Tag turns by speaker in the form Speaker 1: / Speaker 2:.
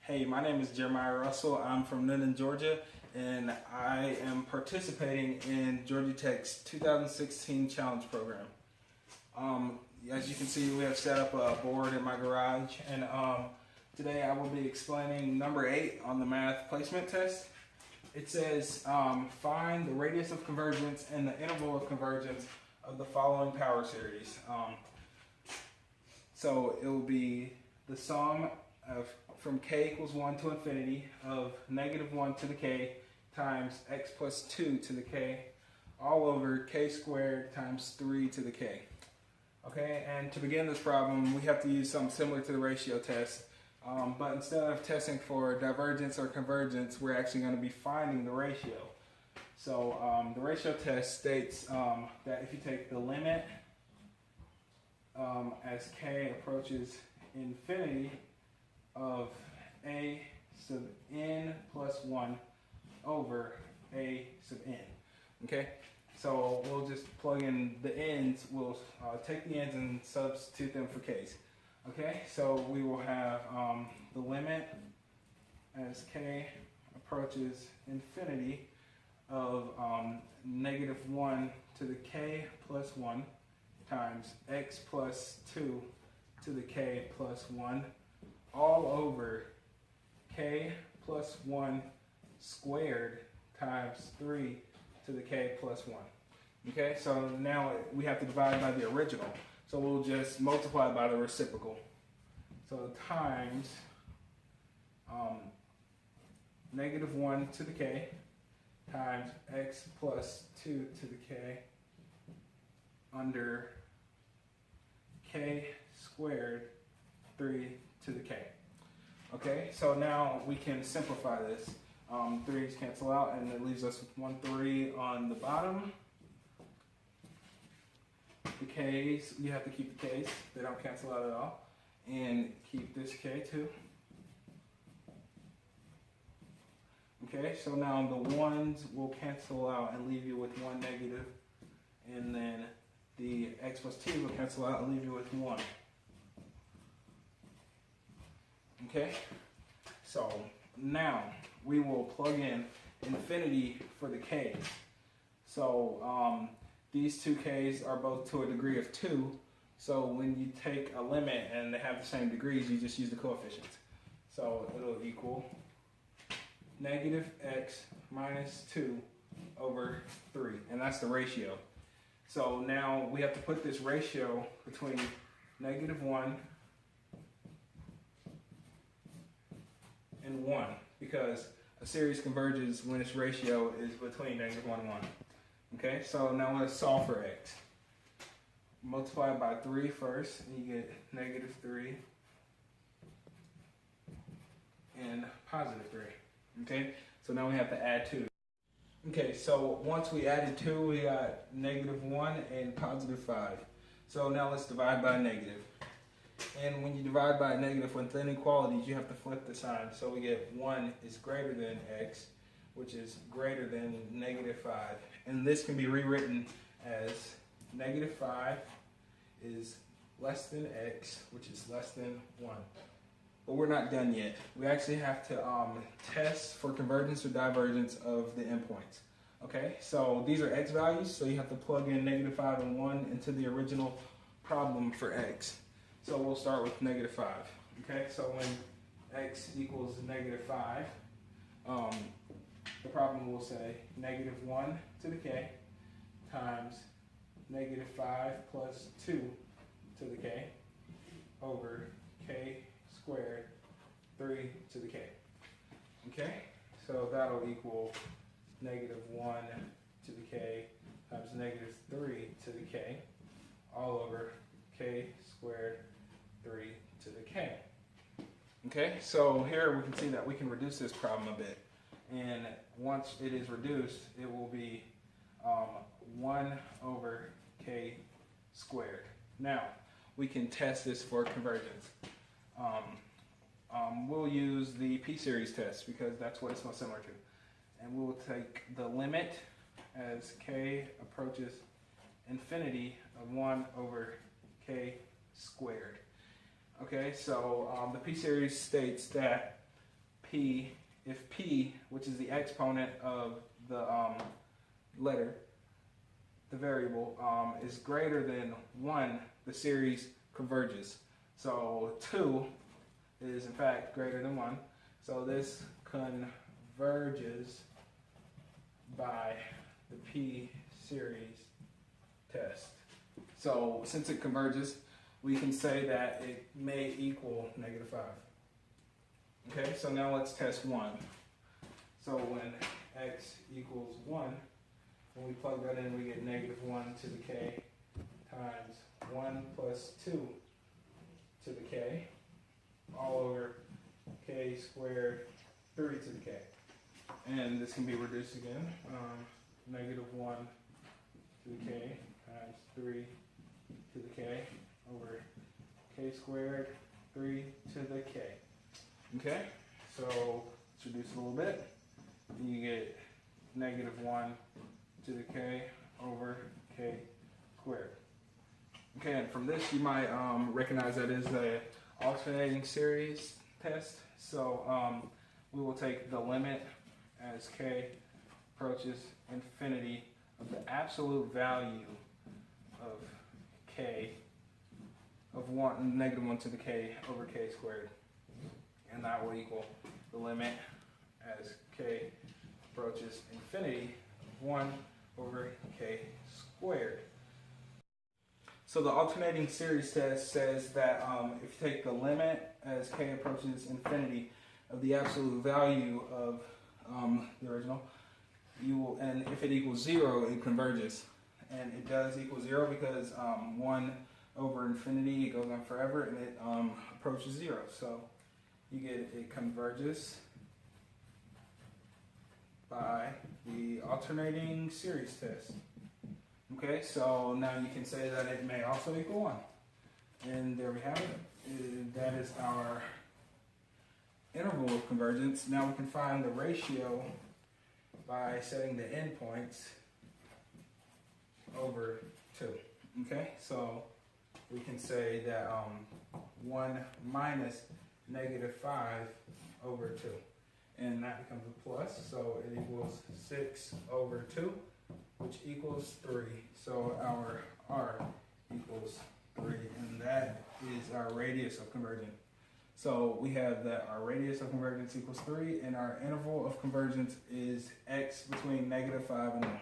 Speaker 1: Hey, my name is Jeremiah Russell. I'm from Noonan, Georgia, and I am participating in Georgia Tech's 2016 Challenge Program. As you can see, we have set up a board in my garage, and today I will be explaining number 8 on the math placement test. It says, find the radius of convergence and the interval of convergence of the following power series. So it will be the sum of from k equals 1 to infinity of -1 to the k times x plus 2 to the k all over k squared times 3 to the k. Okay, and to begin this problem, we have to use something similar to the ratio test, but instead of testing for divergence or convergence, we're actually going to be finding the ratio. So the ratio test states that if you take the limit as k approaches infinity of a sub n plus 1 over a sub n. Okay, so we'll just plug in the n's. We'll take the n's and substitute them for k's. Okay, so we will have the limit as k approaches infinity of -1 to the k plus 1 times x plus 2 to the k plus 1 all over k plus 1 squared times 3 to the k plus 1. Okay, so now we have to divide by the original. So we'll just multiply by the reciprocal. So times -1 to the k times x plus 2 to the k under k squared 3 to the k. Okay, so now we can simplify this. 3's cancel out, and it leaves us with 1 3 on the bottom. The k's, you have to keep the k's, they don't cancel out at all. And keep this k too. Okay, so now the 1's will cancel out and leave you with 1 negative, and then the x plus 2 will cancel out and leave you with 1. Okay, so now we will plug in infinity for the k's. So these two k's are both to a degree of 2. So when you take a limit and they have the same degrees, you just use the coefficients. So it'll equal -x minus 2 over 3, and that's the ratio. So now we have to put this ratio between -1 and 1, because a series converges when its ratio is between -1 and 1. Okay, so now let's solve for x. Multiply by 3 first, and you get -3 and +3. Okay, so now we have to add 2. Okay, so once we added 2, we got -1 and +5. So now let's divide by a negative. And when you divide by a negative with inequalities, you have to flip the sign. So we get 1 is greater than x, which is greater than -5. And this can be rewritten as -5 is less than x, which is less than 1. But we're not done yet. We actually have to test for convergence or divergence of the endpoints. Okay, so these are x values, so you have to plug in -5 and 1 into the original problem for x. So we'll start with -5. Okay, so when x equals -5, the problem will say -1 to the k times -5 plus 2 to the k over k squared 3 to the k. Okay, so that'll equal -1 to the k times -3 to the k all over k squared 3 to the k. Okay, so here we can see that we can reduce this problem a bit. And once it is reduced, it will be 1 over k squared. Now, we can test this for convergence. We'll use the p-series test because that's what it's most similar to. And we'll take the limit as k approaches infinity of 1 over k squared. Okay, so the p-series states that if P, which is the exponent of the letter, the variable, is greater than 1, the series converges. So 2 is in fact greater than 1. So this converges by the P series test. So since it converges, we can say that it may equal -5. Okay, so now let's test 1. So when x equals 1, when we plug that in, we get -1 to the k times 1 plus 2 to the k, all over k squared 3 to the k. And this can be reduced again. -1 to the k times 3 to the k over k squared 3 to the k. Okay, so let's reduce it a little bit. You get -1 to the k over k squared. Okay, and from this you might recognize that is a alternating series test. So we will take the limit as k approaches infinity of the absolute value of k of -1 to the k over k squared, and that will equal the limit as k approaches infinity of 1 over k squared. So the alternating series test says that if you take the limit as k approaches infinity of the absolute value of the original, you will, and if it equals 0, it converges. And it does equal 0 because 1 over infinity, it goes on forever, and it approaches 0. So you get it converges by the alternating series test. Okay, so now you can say that it may also equal 1. And there we have it. That is our interval of convergence. Now we can find the ratio by setting the endpoints over 2. Okay, so we can say that 1 minus -5 over 2. And that becomes a plus, so it equals 6 over 2, which equals 3. So our R equals 3, and that is our radius of convergence. So we have that our radius of convergence equals 3, and our interval of convergence is x between -5 and 1.